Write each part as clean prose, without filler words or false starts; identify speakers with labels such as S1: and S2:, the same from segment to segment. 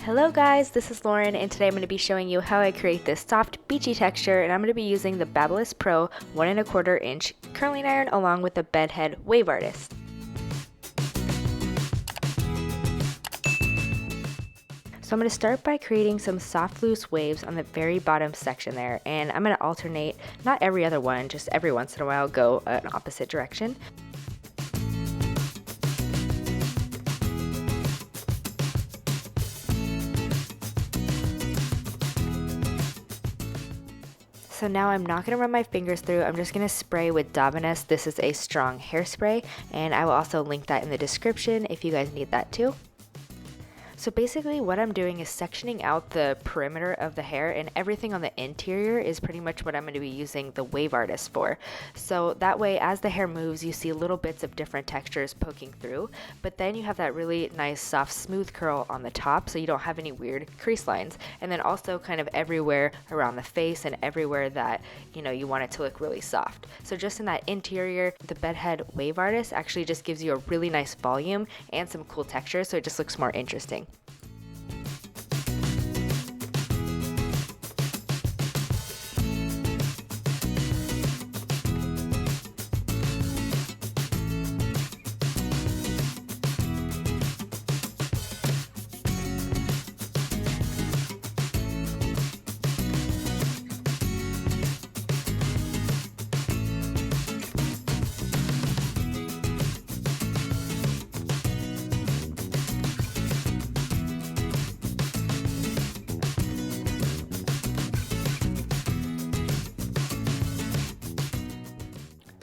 S1: Hello guys, this is Lauren and today I'm going to be showing you how I create this soft beachy texture, and I'm going to be using the Babyliss Pro 1 1/4 inch curling iron along with the Bedhead Wave Artist. So I'm going to start by creating some soft loose waves on the very bottom section there, and I'm going to alternate, not every other one, just every once in a while go an opposite direction. So now I'm not going to run my fingers through, I'm just going to spray with davines. This is a strong hairspray, and I will also link that in the description if you guys need that too. So basically what I'm doing is sectioning out the perimeter of the hair, and everything on the interior is pretty much what I'm going to be using the Wave Artist for. So that way as the hair moves you see little bits of different textures poking through, but then you have that really nice soft smooth curl on the top so you don't have any weird crease lines. And then also kind of everywhere around the face and everywhere that you want it to look really soft. So just in that interior, the Bedhead Wave Artist actually just gives you a really nice volume and some cool texture, so it just looks more interesting.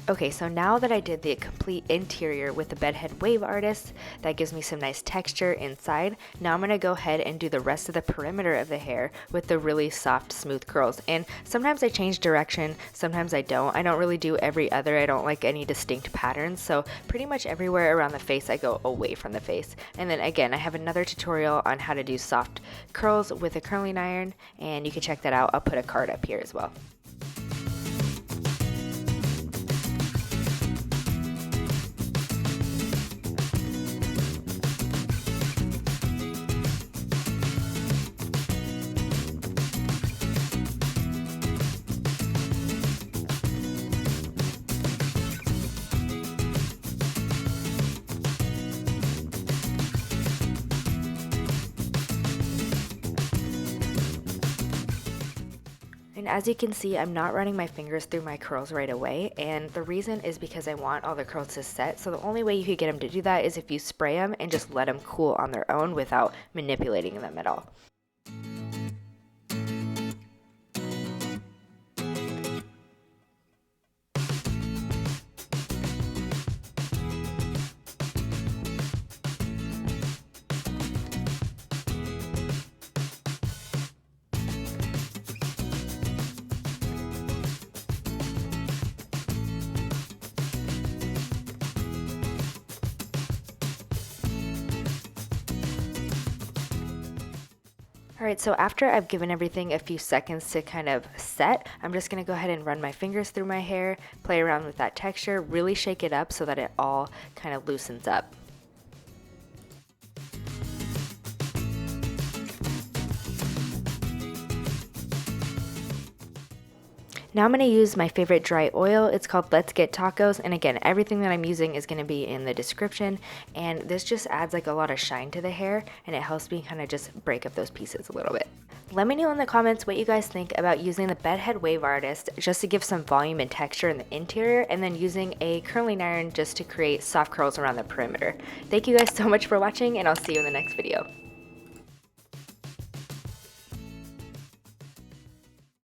S1: Okay, so now that I did the complete interior with the Bedhead Wave Artist, that gives me some nice texture inside. Now I'm going to go ahead and do the rest of the perimeter of the hair with the really soft, smooth curls. And sometimes I change direction, sometimes I don't. I don't really do every other. I don't like any distinct patterns. So pretty much everywhere around the face, I go away from the face. And then again, I have another tutorial on how to do soft curls with a curling iron, and you can check that out. I'll put a card up here as well. And as you can see, I'm not running my fingers through my curls right away, and the reason is because I want all the curls to set. So the only way you could get them to do that is if you spray them and just let them cool on their own without manipulating them at all. Alright, so after I've given everything a few seconds to kind of set, I'm just going to go ahead and run my fingers through my hair, play around with that texture, really shake it up so that it all kind of loosens up. Now I'm going to use my favorite dry oil. It's called Let's Get Tacos, and again, everything that I'm using is going to be in the description, and this just adds like a lot of shine to the hair, and it helps me kind of just break up those pieces a little bit. Let me know in the comments what you guys think about using the Bedhead Wave Artist just to give some volume and texture in the interior, and then using a curling iron just to create soft curls around the perimeter. Thank you guys so much for watching, and I'll see you in the next video.